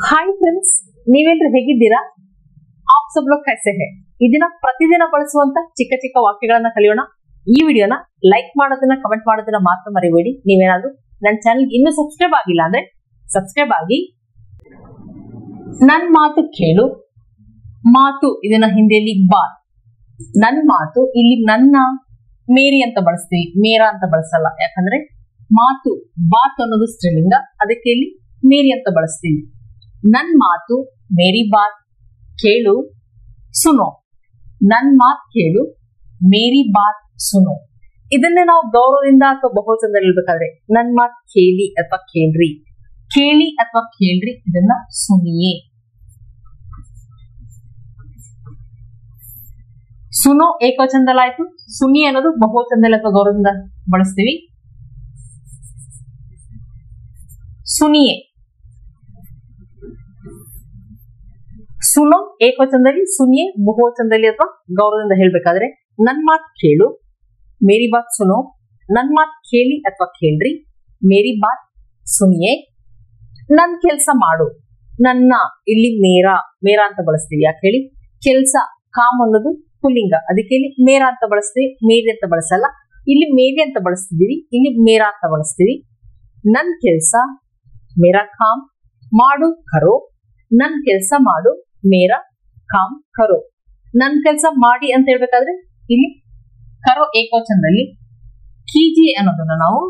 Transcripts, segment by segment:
Hi friends, ನೀವೆಲ್ಲರೂ ಹೇಗಿದ್ದೀರಾ? आप सब लोग कैसे हैं? ಇದನ್ನ ಪ್ರತಿದಿನ ಬಳಸುವಂತ ಚಿಕ್ಕ ಚಿಕ್ಕ ವಾಕ್ಯಗಳನ್ನ ಕಲಿಯೋಣ. ಈ ವಿಡಿಯೋನ ಲೈಕ್ ಮಾಡೋದನ್ನ ಕಮೆಂಟ್ ಮಾಡೋದನ್ನ ಮಾತ್ರ ಮರಿಬೇಡಿ. ನೀವೇನಾದ್ರೂ ನನ್ನ ಚಾನೆಲ್ ಇನ್ನೂ ಸಬ್ಸ್ಕ್ರೈಬ್ ಆಗಿಲ್ಲ ಅಂದ್ರೆ ಸಬ್ಸ್ಕ್ರೈಬ್ ಆಗಿ. ನನ್ನ ಮಾತು ಕೇಳು. ಮಾತು ಇದನ್ನ ಹಿಂದಿಯಲ್ಲಿ ಬಾತ್. ನನ್ನ ಮಾತು ಇಲ್ಲಿ ನನ್ನ ಮೇರಿ ಅಂತ ಬಳಸ್ತೀವಿ, ಮೇರಾ ಅಂತ ಬಳಸಲ್ಲ. ಯಾಕಂದ್ರೆ ಮಾತು ಬಾತ್ ಅನ್ನೋದು ಸ್ತ್ರೀಲಿಂಗ, ಅದಕ್ಕೆ ಇಲ್ಲಿ ಮೇರಿ ಅಂತ ಬಳಸ್ತೀವಿ. ನನ್ ಮಾತು ಮೇರಿ ಬಾತ್ ಕೇಳು ಸುನೋ. ನನ್ ಮಾತ್ ಕೇಳು ಮೇರಿ ಬಾತ್ ಸುನೋ. ಇದನ್ನೇ ನಾವು ಗೌರವದಿಂದ ಅಥವಾ ಬಹುವಚನದಲ್ಲಿ ಹೇಳ್ಬೇಕಾದ್ರೆ ನನ್ ಮಾತ್ ಕೇಳಿ ಅಥವಾ ಕೇಳ್ರಿ, ಕೇಳಿ ಅಥವಾ ಕೇಳ್ರಿ, ಇದನ್ನ ಸುನಿಯೇ. ಸುನೋ ಏಕವಚನದಲ್ಲಿ ಆಯ್ತು. ಸುನಿ ಅನ್ನೋದು ಬಹುವಚನದಲ್ಲಿ ಅಥವಾ ಗೌರವದಿಂದ ಬಳಸ್ತೀವಿ. ಸುನಿಯೇ. ಸುನೋ ಏಕವಚನದಲ್ಲಿ, ಸುನಿಯೇ ಬಹುವಚನದಲ್ಲಿ ಅಥವಾ ಗೌರವದಿಂದ ಹೇಳ್ಬೇಕಾದ್ರೆ ನನ್ ಮಾತ್ ಕೇಳು ಮೇರಿ ಬಾತ್ ಸುನೋ. ನನ್ ಮಾತ್ ಕೇಳಿ ಅಥವಾ ಕೇಳ್ರಿ, ಮೇರಿ ಬಾತ್ ಸುನಿಯೇ. ನನ್ ಕೆಲ್ಸ ಮಾಡು. ನನ್ನ ಇಲ್ಲಿ ಮೇರಾ, ಮೇರಾ ಅಂತ ಬಳಸ್ತೀವಿ. ಯಾಕೆ ಹೇಳಿ? ಕೆಲ್ಸ ಕಾಮ್ ಅನ್ನೋದು ಪುಲ್ಲಿಂಗ, ಅದಕ್ಕೆ ಇಲ್ಲಿ ಮೇರಾ ಅಂತ ಬಳಸ್ತೀವಿ, ಮೇರಿ ಅಂತ ಬಳಸಲ್ಲ. ಇಲ್ಲಿ ಮೇರಿ ಅಂತ ಬಳಸ್ತಿದೀವಿ, ಇಲ್ಲಿ ಮೇರಾ ಅಂತ ಬಳಸ್ತೀವಿ. ನನ್ ಕೆಲ್ಸ ಮೇರಾ ಕಾಮ್ ಮಾಡು ಕರೋ. ನನ್ ಕೆಲ್ಸ ಮಾಡು ಮೇರಾ ಕಾಮ್ ಕರೋ. ನನ್ ಕೆಲ್ಸ ಮಾಡಿ ಅಂತ ಹೇಳ್ಬೇಕಾದ್ರೆ ಇಲ್ಲಿ ಕರೋ ಏಕವಚನದಲ್ಲಿ, ಕೀಜಿಯೇ ಅನ್ನೋದನ್ನ ನಾವು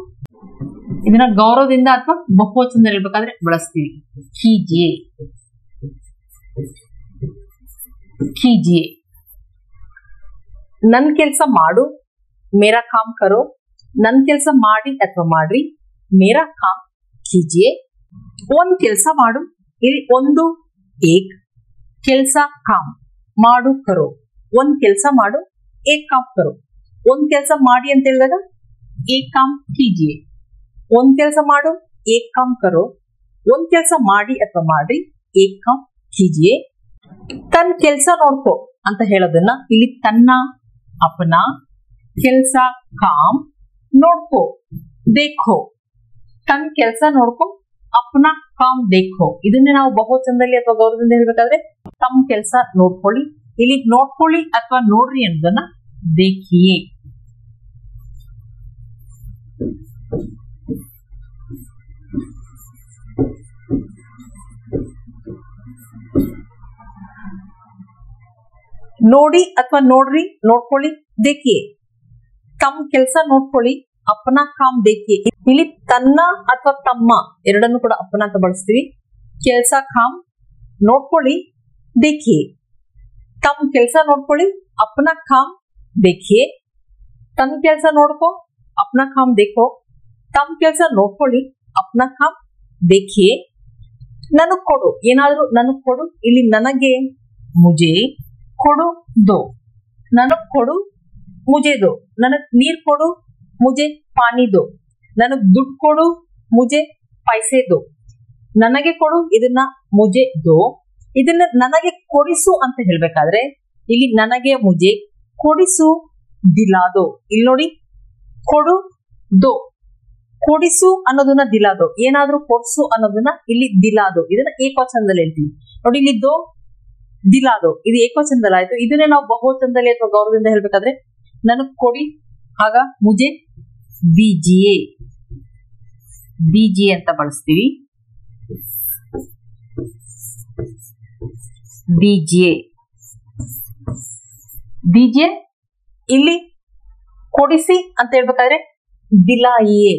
ಇದನ್ನ ಗೌರವದಿಂದ ಅಥವಾ ಬಹುವಚನದಲ್ಲಿ ಹೇಳ್ಬೇಕಾದ್ರೆ ಬಳಸ್ತೀವಿ. ಕೀಜಿಯೇ, ಕೀಜಿಯೇ. ನನ್ ಕೆಲ್ಸ ಮಾಡು ಮೇರಾ ಕಾಮ್ ಕರೋ. ನನ್ ಕೆಲ್ಸ ಮಾಡಿ ಅಥವಾ ಮಾಡ್ರಿ, ಮೇರಾ ಕಾಮ್ ಕೀಜಿಯೇ. ಒಂದ್ ಕೆಲ್ಸ ಮಾಡು, ಇಲ್ಲಿ ಒಂದು ಏಕ್, ಕೆಲ್ಸ ಕಾಮ್ ಮಾಡು ಕರೋ. ಒಂದ್ ಕೆಲ್ಸ ಮಾಡು ಏಕ್ ಕಾಮ್ ಕರೋ. ಒಂದ್ ಕೆಲ್ಸ ಮಾಡಿ ಅಂತ ಹೇಳಿದಾಗ ಏಕ್ ಕಾಮ್ ಕೀಜಿಯೇ. ಒಂದ್ ಕೆಲ್ಸ ಮಾಡು ಏಕ್ ಕಾಮ್ ಕರೋ. ಒಂದ್ ಕೆಲ್ಸ ಮಾಡಿ ಅಥವಾ ಮಾಡ್ರಿ, ಏಕ್ ಕಾಮ್ ಕೀಜಿಯೇ. ತನ್ ಕೆಲ್ಸ ನೋಡ್ಕೋ ಅಂತ ಹೇಳೋದನ್ನ ಇಲ್ಲಿ ತನ್ನ, ಅಪನಾ, ಕೆಲ್ಸ ಕಾಮ್, ನೋಡ್ಕೋ ದೇಖೋ. ತನ್ ಕೆಲ್ಸ ನೋಡ್ಕೋ, ಅಪ್ನಾ ಕಾಮ್ ದೇಖೋ. ಇದನ್ನೇ ನಾವು ಬಹುವಚನದಲ್ಲಿ ಅಥವಾ ಗೌರವದಿಂದ ಹೇಳ್ಬೇಕಾದ್ರೆ ತಮ್ಮ ಕೆಲ್ಸ ನೋಡ್ಕೊಳ್ಳಿ. ಇಲ್ಲಿ ನೋಡ್ಕೊಳ್ಳಿ ಅಥವಾ ನೋಡ್ರಿ ಅನ್ನೋದನ್ನ ದೇಖಿಯೇ. ನೋಡಿ ಅಥವಾ ನೋಡ್ರಿ, ನೋಡ್ಕೊಳ್ಳಿ, ದೇಖಿಯೇ. ತಮ್ಮ ಕೆಲ್ಸ ನೋಡ್ಕೊಳ್ಳಿ, ಅಪನಾ ಕಾಮ್ ದೇಖಿಯೇ. ಇಲ್ಲಿ ತನ್ನ ಅಥವಾ ತಮ್ಮ ಎರಡನ್ನು ಕೂಡ ಅಪನ ಅಂತ ಬಳಸ್ತೀವಿ. ಕೆಲ್ಸ ಕಾಮ್ ನೋಡ್ಕೊಳ್ಳಿ, ದೇಖಿಯೇ. ತಮ್ಮ ಕೆಲ್ಸ ನೋಡ್ಕೊಳ್ಳಿ, ಅಪನಾ ಕಾಮ್ ದೇಖಿಯೇ. ತನ್ನ ಕೆಲ್ಸ ನೋಡ್ಕೋ, ಅಪನಾ ಕಾಮ್ ದೇಖೋ. ತಮ್ಮ ಕೆಲ್ಸ ನೋಡ್ಕೊಳ್ಳಿ, ಅಪನಾ ಕಾಮ್ ದೇಖಿಯೇ. ನನಗ್ ಕೊಡು, ಏನಾದ್ರೂ ನನಗ್ ಕೊಡು. ಇಲ್ಲಿ ನನಗೆ ಮುಜೆ ಕೊಡು ದೋ. ನನಗ್ ಕೊಡು ಮುಜೆ ದೋ. ನನಗ್ ನೀರ್ ಕೊಡು ಮುಜೆ ಪಾನಿ ದೋ. ನನಗ್ ದುಡ್ಡು ಕೊಡು ಮುಜೆ ಪೈಸೆ ದೋ. ನನಗೆ ಕೊಡು ಇದನ್ನ ಮುಜೆ ದೋ. ಇದನ್ನ ನನಗೆ ಕೊಡಿಸು ಅಂತ ಹೇಳ್ಬೇಕಾದ್ರೆ ಇಲ್ಲಿ ನನಗೆ ಮುಜೆ, ಕೊಡಿಸು ದಿಲಾದೋ. ಇಲ್ಲಿ ನೋಡಿ, ಕೊಡು ದೋ, ಕೊಡಿಸು ಅನ್ನೋದನ್ನ ದಿಲಾದೋ. ಏನಾದ್ರೂ ಕೊಡ್ಸು ಅನ್ನೋದನ್ನ ಇಲ್ಲಿ ದಿಲಾದೋ. ಇದನ್ನ ಏಕವಚನದಲ್ಲಿ ಹೇಳ್ತೀವಿ ನೋಡಿ. ಇಲ್ಲಿ ದೋ ದಿಲಾದೋ ಇದು ಏಕವಚನದಲ್ಲಿ ಆಯ್ತು. ಇದನ್ನೇ ನಾವು ಬಹುವಚನದಲ್ಲಿ ಅಥವಾ ಗೌರವದಿಂದ ಹೇಳ್ಬೇಕಾದ್ರೆ ನನಗ್ ಕೊಡಿ, ಆಗ ಮುಜೆ ದೀಜಿಯೇ, ದೀಜಿಯೇ ಅಂತ ಬಳಸ್ತೀವಿ. ದೀಜಿಯೇ, ದೀಜಿಯೇ. ಇಲ್ಲಿ ಕೊಡಿಸಿ ಅಂತ ಹೇಳ್ಬೇಕಾದ್ರೆ ದಿಲಾಯಿಯೇ.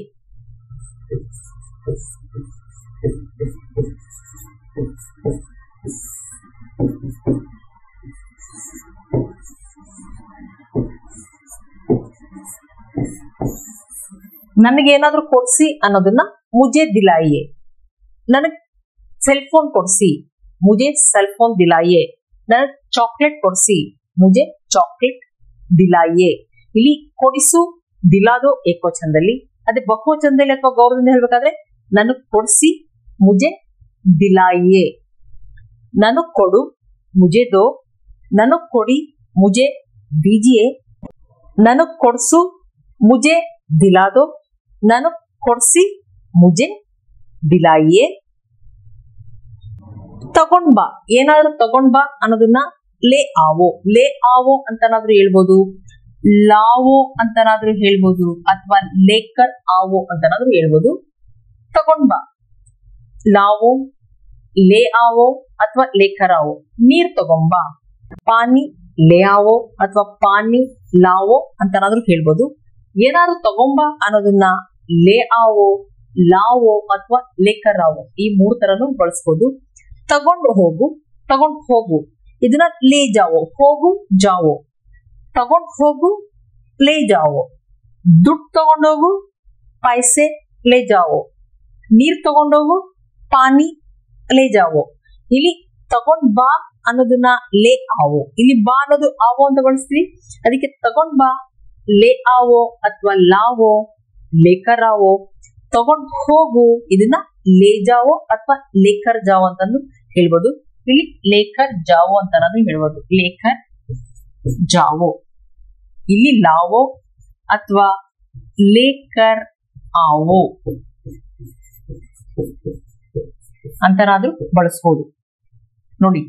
ನನಗೇನಾದ್ರೂ ಕೊಡ್ಸಿ ಅನ್ನೋದನ್ನ ಮುಜೆ ದಿಲಾಯಿಯೇ. ನನಗ್ ಸೆಲ್ ಫೋನ್ ಕೊಡ್ಸಿ, ಮುಜೆ ಸೆಲ್ ಫೋನ್ ದಿಲಾಯಿಯೇ. ನನಗ್ ಚಾಕ್ಲೇಟ್ ಕೊಡ್ಸಿ, ಮುಜೆ ಚಾಕ್ಲೇಟ್ ದಿಲಾಯಿಯೇ. ಇಲ್ಲಿ ಕೊಡಿಸು ದಿಲಾದೋ ಏಕವಚನದಲ್ಲಿ, ಅದೇ ಬಹುವಚನದಲ್ಲಿ ಅಥವಾ ಗೌರವದಿಂದ ಹೇಳ್ಬೇಕಾದ್ರೆ ನನಗ್ ಕೊಡ್ಸಿ ಮುಜೆ ದಿಲಾಯಿಯೇ. ನನಗ್ ಕೊಡು ಮುಜೆ ದೋ. ನನಗ್ ಕೊಡಿ ಮುಜೆ ದೀಜಿಯೇ. ನನಗ್ ಕೊಡ್ಸು ಮುಜೆ ದಿಲಾದೋ. ನನಗ್ ಕೊಡ್ಸಿ ಮುಜೆ ದಿಲಾಯಿಯೇ. ತಗೊಂಡ್ ಬಾ, ಏನಾದ್ರೂ ತಗೊಂಡ್ ಬಾ ಅನ್ನೋದನ್ನ ಲೇ ಆವೋ ಅಂತನಾದ್ರೂ ಹೇಳ್ಬೋದು, ಲಾವೋ ಅಂತನಾದ್ರೂ ಹೇಳ್ಬೋದು, ಅಥವಾ ಲೇಕರ್ ಆವೋ ಅಂತನಾದ್ರೂ ಹೇಳ್ಬೋದು. ತಗೊಂಡ್ ಬಾ, ಲಾವೋ, ಲೇ ಆವೋ ಅಥವಾ ಲೇಕರ್ ಆವೋ. ನೀರ್ ತಗೊಂಬಾ, ಪಾನಿ ಲೇ ಆವೋ ಅಥವಾ ಪಾನಿ ಲಾವೋ ಅಂತನಾದ್ರೂ ಹೇಳ್ಬೋದು. ಏನಾದ್ರು ತಗೊಂಬಾ ಅನ್ನೋದನ್ನ ಲೇ ಆವೋ, ಲಾವೋ ಅಥವಾ ಲೇಕರ್ ಆವೋ ಈ 3 ತರನು ಬಳಸ್ಬೋದು. ತಗೊಂಡು ಹೋಗು ಇದನ್ನ ಲೇ ಜಾವೋ, ಹೋಗು ಜಾವೋ. ತಗೊಂಡ್ ಹೋಗು ಲೇ ಜಾವೋ. ದುಡ್ಡು ತಗೊಂಡೋಗು ಪೈಸೆ ಲೇ ಜಾವೋ. ನೀರ್ ತಗೊಂಡೋಗು ಪಾನಿ ಲೇ ಜಾವೋ. ಇಲ್ಲಿ ತಗೊಂಡ್ ಬಾ ಅನ್ನೋದನ್ನ ಲೇ ಆವೋ, ಇಲ್ಲಿ ಬಾ ಅನ್ನೋದು ಆವೋ ಅಂತ ಬಳಸ್ತೀವಿ. ಅದಕ್ಕೆ ತಗೊಂಡ್ ಬಾ ಲೇ ಆವೋ ಅಥವಾ ಲಾವೋ, ಲೇಕರ್ ಆವೋ. ತಗೊಂಡ್ ಹೋಗು ಇದನ್ನ ಲೇ ಜಾವೋ ಅಥವಾ ಲೇಕರ್ ಜಾವೋ ಅಂತಾನು ಹೇಳ್ಬೋದು. ಇಲ್ಲಿ ಲೇಕರ್ ಜಾವೋ ಅಂತ ಹೇಳ್ಬೋದು, ಲೇಕರ್ ಜಾವೋ. ಇಲ್ಲಿ ಲಾವೋ ಅಥವಾ ಲೇಕರ್ ಆವೋ ಅಂತನಾದ್ರೂ ಬಳಸ್ಬೋದು. ನೋಡಿ,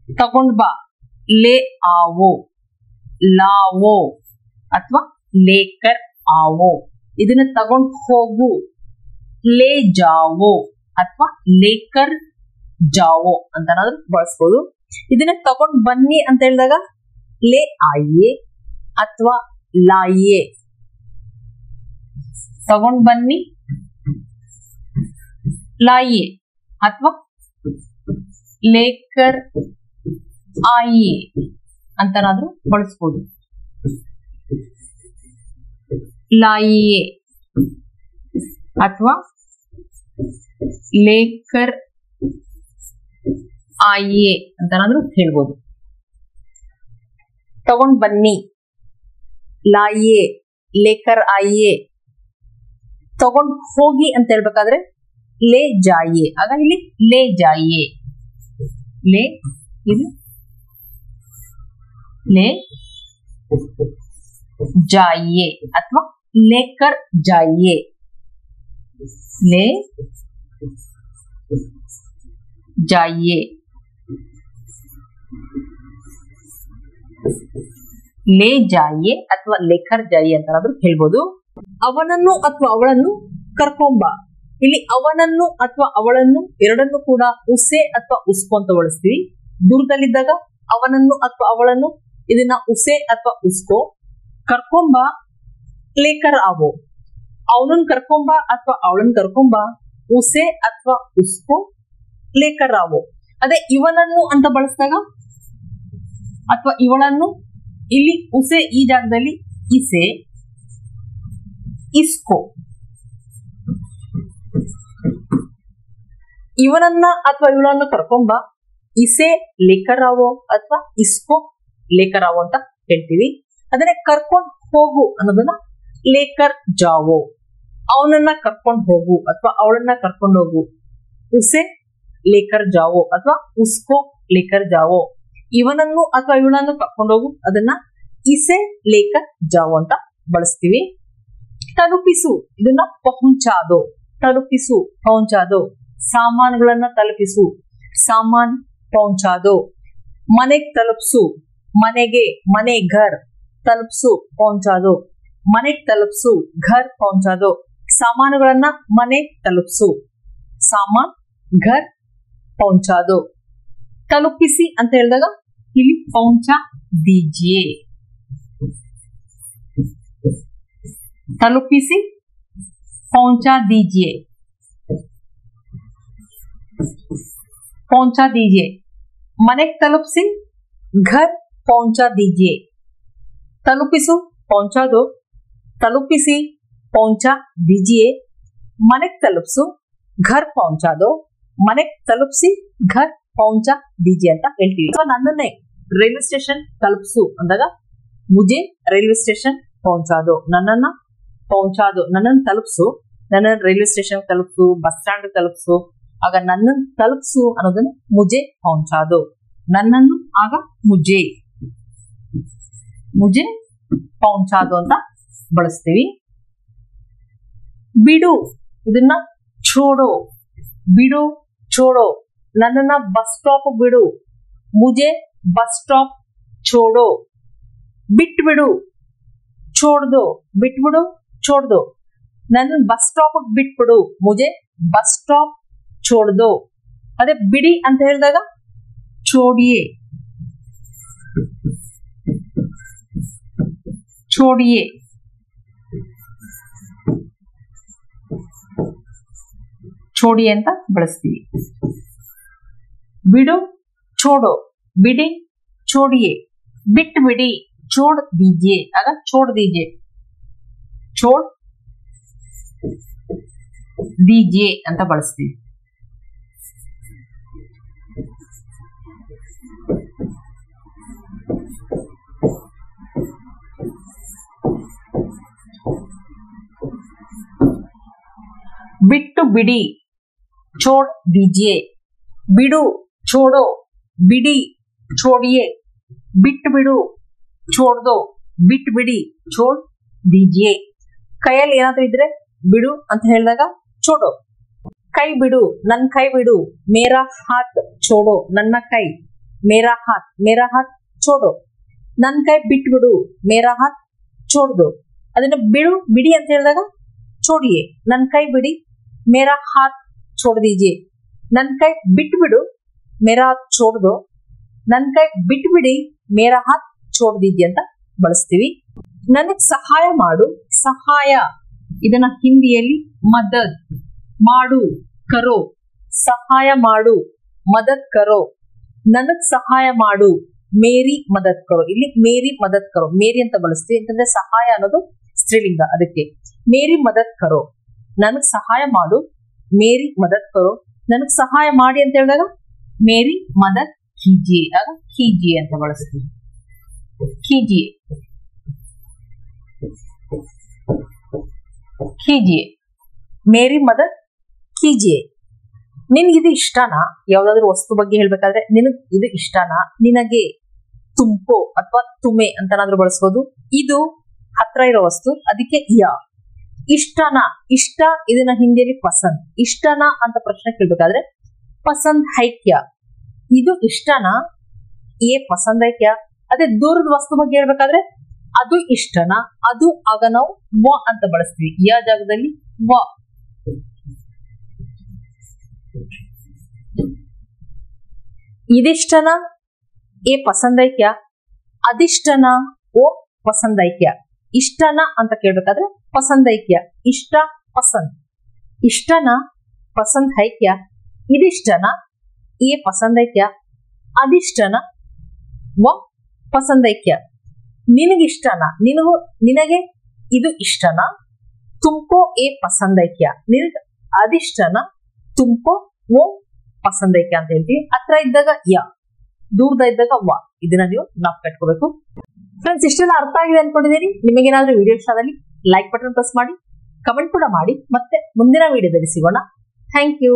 ತಗೊಂಡ್ ಬಾ ಲೇ ಆವೋ, ಲಾವೋ ಅಥವಾ ಲೇಕರ್ ಆವೋ. ಇದನ್ನ ತಗೊಂಡ್ ಹೋಗು ಲೇ ಜಾವೋ ಅಥವಾ ಲೇಕರ್ ಜಾವೋ ಅಂತನಾದ್ರೂ ಬಳಸ್ಬೋದು. ಇದನ್ನ ತಗೊಂಡ್ ಬನ್ನಿ ಅಂತ ಹೇಳಿದಾಗ ಲೇ ಆಯೇ ಅಥವಾ ಲಾಯೇ. ತಗೊಂಡ್ ಬನ್ನಿ ಲಾಯೇ ಅಥವಾ ಲೇಕರ್ ಆಯೇ ಅಂತನಾದ್ರೂ ಬಳಸ್ಬೋದು. ಲಾಯೇ ಅಥವಾ ಲೇಕರ್ ಆಯೇ ಅಂತನಾದ್ರೂ ಹೇಳ್ಬೋದು. ತಗೊಂಡ್ ಬನ್ನಿ ಲಾಯೇ, ಲೇಕರ್ ಆಯೇ. ತಗೊಂಡ್ ಹೋಗಿ ಅಂತ ಹೇಳ್ಬೇಕಾದ್ರೆ ಲೇ ಜಾಯೇ. ಆಗ ಇಲ್ಲಿ ಲೇ ಜಾಯೇ, ಲೇ ಇದು ಲೇ ಜಾಯೇ ಅಥವಾ ಲೇಕರ್ ಜಾಯೇ, ಲೇ ಜಾಯೇ, ಲೇ ಜಾಯೇ ಅಥವಾ ಲೇಕರ್ ಜಾಯೇ ಅಂತನಾದ್ರೂ ಹೇಳ್ಬೋದು. ಅವನನ್ನು ಅಥವಾ ಅವಳನ್ನು ಕರ್ಕೊಂಬ. ಇಲ್ಲಿ ಅವನನ್ನು ಅಥವಾ ಅವಳನ್ನು ಎರಡನ್ನು ಕೂಡ ಉಸೆ ಅಥವಾ ಉಸ್ಕೋ ಅಂತ ಬಳಸ್ತೀವಿ. ದೂರದಲ್ಲಿದ್ದಾಗ ಅವನನ್ನು ಅಥವಾ ಅವಳನ್ನು ಇದನ್ನ ಉಸೆ ಅಥವಾ ಉಸ್ಕೋ. ಕರ್ಕೊಂಬ ಲೇಕರ್ ಆವೋ. ಅವನನ್ನು ಕರ್ಕೊಂಬ ಅಥವಾ ಅವಳನ್ನು ಕರ್ಕೊಂಬ ಉಸೆ ಅಥವಾ ಉಸ್ಕೋ ಲೇಕರ್ ಆವೋ. ಅದೇ ಇವನನ್ನು ಅಂತ ಬಳಸಿದಾಗ ಅಥವಾ ಇವಳನ್ನು, ಇಲ್ಲಿ ಉಸೆ ಈ ಜಾಗದಲ್ಲಿ ಇಸೆ, ಇಸ್ಕೋ. ಇವನನ್ನ ಅಥವಾ ಇವಳನ್ನು ಕರ್ಕೊಂಬ ಇಸೆ ಲೇಕರ್ ಆವೋ ಅಥವಾ ಇಸ್ಕೋ ಲೇಕರ್ ಆವೋ ಅಂತ ಹೇಳ್ತೀವಿ. ಅದನ್ನೇ ಕರ್ಕೊಂಡ್ ಹೋಗು ಅನ್ನೋದನ್ನ ಲೇಕರ್ ಜಾವೋ. ಅವನನ್ನ ಕರ್ಕೊಂಡ್ ಹೋಗು ಅಥವಾ ಅವಳನ್ನ ಕರ್ಕೊಂಡು ಹೋಗು ಉಸೆ ಲೇಕರ್ ಜಾವೋ ಅಥವಾ ಉಸ್ಕೋ ಲೇಕರ್ ಜಾವೋ. ಇವನನ್ನು ಅಥವಾ ಇವಳನ್ನು ಕರ್ಕೊಂಡು ಹೋಗು ಅದನ್ನ ಇಸೆ ಲೇಕರ್ ಜಾವೋ ಅಂತ ಬಳಸ್ತೀವಿ. ತಲುಪಿಸು ಇದನ್ನ ಪಹುಂಚಾದೋ. ತಲುಪಿಸು ಪಹುಂಚಾದೋ. ಸಾಮಾನುಗಳನ್ನ ತಲುಪಿಸು, ಸಾಮಾನ್ ಪಹುಂಚಾದೋ. ಮನೆಗ್ ತಲುಪಿಸು, ಮನೆಗೆ, ಮನೆ ಘರ್ ತಲುಪಿಸು ಪಹುಂಚಾದೋ. ಮನೆಗ್ ತಲುಪಿಸು, ಘರ್ ಪಹುಂಚಾದೋ. ಸಾಮಾನುಗಳನ್ನ ಮನೆ ತಲುಪಿಸು, ಸಾಮಾನ್ ಘರ್ ಪಹುಂಚಾದೋ. ತಲುಪಿಸಿ ಅಂತ ಹೇಳಿದಾಗ ಇಲ್ಲಿ ಪಹುಂಚಾ ದೀಜಿಯೇ. ತಲುಪಿಸಿ ಪಹುಂಚಾ ದೀಜಿಯೇ, पहुंचा दीजिए. मनेग तलुपिसी घर पहुंचा दीजिए. तलुपिसु पहुंचा दो. तलुपिसी पहुंचा दीजिए. मनेग तलुपिसु घर पहुंचा दो. मनेग तलुपिसी घर पहुंचा दीजिए ಅಂತ ಹೇಳ್ತೀವಿ. ನನ್ನನ್ನೇ ರೈಲ್ವೆ ಸ್ಟೇಷನ್ ತಲುಪಿಸು ಅಂದಾಗ ಮುಜೆ ರೈಲ್ವೆ ಸ್ಟೇಷನ್ ಪहुंचा दो. ನನ್ನನ್ನ पहुंचा दो, ನನ್ನನ್ನು ತಲುಪಿಸು, ನನ್ನ ರೈಲ್ವೆ ಸ್ಟೇಷನ್ ತಲುಪಿಸು, ಬಸ್ ಸ್ಟ್ಯಾಂಡ್ ತಲುಪಿಸು. ಆಗ ನನ್ನನ್ನು ತಲುಪಿಸು ಅನ್ನೋದನ್ನ ಮುಜೆ ಪहुंचा दो. ನನ್ನನ್ನು ಆಗ ಮುಜೆ ಪहुंचा दो ಅಂತ ಬಳಸ್ತೀವಿ. ಬಿಡು ಇದನ್ನ ಛೋಡೋ. ಬಿಡು ಛೋಡೋ. ನನ್ನನ್ನ ಬಸ್ ಸ್ಟಾಪ್ ಬಿಡು, ಮುಜೆ ಬಸ್ ಸ್ಟಾಪ್ छोड़ो, ಬಿಟ್ಬಿಡು, छोड़ ಬಿಟ್ಬಿಡು, छोड़ ನನ್ನ ಬಸ್ ಸ್ಟಾಪ್ ಬಿಟ್ಬಿಡು, ಮುಜೆ ಬಸ್ ಸ್ಟಾಪ್ छोड़ दो. ಅದೇ ಬಿಡಿ ಅಂತ ಹೇಳಿದಾಗ छोड़िए, छोड़िए. छोड़िए ಅಂತ ಬಳಸ್ತೀವಿ. ಬಿಡು, छोड़ो, ಬಿಡಿ, छोड़िए, ಬಿಟ್ಟು ಬಿಡಿ, छोड़ दीजिए, ಆಗ छोड़ दीजिए, छोड़ दीजिए ಅಂತ ಬಳಸ್ತೀವಿ. ಬಿಟ್ಟು ಬಿಡಿ, छोड़ दीजिए, ಬಿಡು, छोड़ो, ಬಿಡಿ, छोड़िए, ಬಿಟ್ಟು ಬಿಡು, छोड़ दो, ಬಿಟ್ಟು ಬಿಡಿ, छोड़ दीजिए. ಕೈಯಲ್ಲಿ ಏನಾದ್ರೂ ಇದ್ರೆ ಬಿಡು ಅಂತ ಹೇಳಿದಾಗ छोड़ो. ಕೈ ಬಿಡು, ನನ್ನ ಕೈ ಬಿಡು, ಮೇರಾ ಹಾತ್ छोड़ो, ನನ್ನ ಕೈ, ಮೇರಾ ಹಾತ್ छोड़ो. ನನ್ನ ಕೈ ಬಿಟ್ಟು ಬಿಡು, ಮೇರಾ ಹಾತ್ छोड़ दो. ಅದನ್ನ ಬಿಡು, ಬಿಡಿ ಅಂತ ಹೇಳಿದಾಗ छोड़िए, ನನ್ನ ಕೈ ಬಿಡಿ, ಮೇರಾ ಹಾತ್ छोड़ दीजिए. ನನ್ನ ಕೈ ಬಿಟ್ಟು ಬಿಡು, ಮೇರಾ ಹಾತ್ छोड़ दो. ನನ್ನ ಕೈ ಬಿಟ್ಟು ಬಿಡಿ, ಮೇರಾ ಹಾತ್ छोड़ दीजिए ಅಂತ ಬಳಸ್ತೀವಿ. ನನಗ್ ಸಹಾಯ ಮಾಡು, ಸಹಾಯ ಇದನ್ನ ಹಿಂದಿಯಲ್ಲಿ ಮದದ್ ಮಾಡು, ಕರೋ, ಸಹಾಯ ಮಾಡು, ಮದದ್ ಕರೋ. ನನಗ್ ಸಹಾಯ ಮಾಡು, ಮೇರಿ ಮದದ್ ಕರೋ. ಇಲ್ಲಿ ಮೇರಿ ಮದದ್ ಕರೋ, ಮೇರಿ ಅಂತ ಬಳಸ್ತೀವಿ ಯಾಕಂದ್ರೆ ಸಹಾಯ ಅನ್ನೋದು ಸ್ತ್ರೀಲಿಂಗ, ಅದಕ್ಕೆ ಮೇರಿ ಮದದ್ ಕರೋ. ನನಗ್ ಸಹಾಯ ಮಾಡು, ಮೇರಿ ಮದದ್ ಕರೋ. ನನಗ್ ಸಹಾಯ ಮಾಡಿ ಅಂತ ಹೇಳಿದಾಗ ಮೇರಿ ಮದದ್ ಕೀಜಿಯೆ, ಆಗ ಕೀಜಿಯೆ ಅಂತ ಬಳಸ್ತೀವಿ. ಕೀಜಿಯೆ, ಕೀಜಿಯೆ, ಮೇರಿ ಮದದ್ ಕೀಜಿಯೆ. ನಿನ್ಗಿದು ಇಷ್ಟನಾ? ಯಾವ್ದಾದ್ರು ವಸ್ತು ಬಗ್ಗೆ ಹೇಳ್ಬೇಕಾದ್ರೆ ನಿನಗ್ ಇದು ಇಷ್ಟನಾ, ನಿನಗೆ, ತುಮ್ಕೋ ಅಥವಾ ತುಮೆ ಅಂತನಾದ್ರೂ ಬಳಸ್ಬೋದು. ಇದು ಹತ್ರ ಇರೋ ವಸ್ತು, ಅದಕ್ಕೆ ಯಾ. ಇಷ್ಟನಾ, ಇಷ್ಟ ಇದನ್ನ ಹಿಂದಿಯಲ್ಲಿ ಪಸಂದ್. ಇಷ್ಟನಾ ಅಂತ ಪ್ರಶ್ನೆ ಕೇಳ್ಬೇಕಾದ್ರೆ ಪಸಂದ್ ಹೈ ಕ್ಯಾ, ಇದು ಇಷ್ಟನಾ, ಏ ಪಸಂದ್ ಹೈ ಕ್ಯಾ. ಅದೇ ದೂರದ ವಸ್ತು ಬಗ್ಗೆ ಹೇಳ್ಬೇಕಾದ್ರೆ ಅದು ಇಷ್ಟನಾ, ಅದು ಆಗ ನಾವು ವ ಅಂತ ಬಳಸ್ತೀವಿ. ಯಾ ಜಾಗದಲ್ಲಿ ವ. ಇದಿಷ್ಟನಾ, ಏ ಪಸಂದ್ ಹೈ ಕ್ಯಾ. ಅದಿಷ್ಟನಾ, ಓ ಪಸಂದ್ ಹೈ ಕ್ಯಾ. ಇಷ್ಟನಾ ಅಂತ ಕೇಳ್ಬೇಕಾದ್ರೆ ಪಸಂದ್ ಹೈ ಕ್ಯಾ, ಇಷ್ಟ ಪಸಂದ್. ಇಷ್ಟನಾ, ಪಸಂದ್ ಹೈ ಕ್ಯಾ. ಇದಿಷ್ಟನಾ, ಏ ಪಸಂದ್ ಹೈ ಕ್ಯಾ. ಅದಿಷ್ಟನಾ, ವ ಪಸಂದ್ ಹೈ ಕ್ಯಾ. ನಿನಗಿಷ್ಟನಾ, ನಿನಗೆ ಇದು ಇಷ್ಟನಾ, ತುಮ್ಕೋ ಏ ಪಸಂದ್ ಹೈ ಕ್ಯಾ. ನಿನಗೆ ಅದಿಷ್ಟನಾ, ತುಮ್ಕೋ ಓ ಪಸಂದ್ ಹೈ ಕ್ಯಾ ಅಂತ ಹೇಳ್ತೀವಿ. ಹತ್ರ ಇದ್ದಾಗ ಯಾ, ದೂರದ ಇದ್ದಾಗ ವ. ಇದನ್ನ ನೀವು ನಾಪ್ ಕಟ್ಕೋಬೇಕು. ಫ್ರೆಂಡ್ಸ್, ಇಷ್ಟೆಲ್ಲ ಅರ್ಥ ಆಗಿದೆ ಅನ್ಕೊಂಡಿದ್ದೀನಿ. ನಿಮಗೇನಾದ್ರೂ ವಿಡಿಯೋ ಇಷ್ಟ ಆದಲ್ಲಿ ಲೈಕ್ ಬಟನ್ ಪ್ರೆಸ್ ಮಾಡಿ, ಕಮೆಂಟ್ ಕೂಡ ಮಾಡಿ. ಮತ್ತೆ ಮುಂದಿನ ವಿಡಿಯೋದಲ್ಲಿ ಸಿಗೋಣ. Thank you.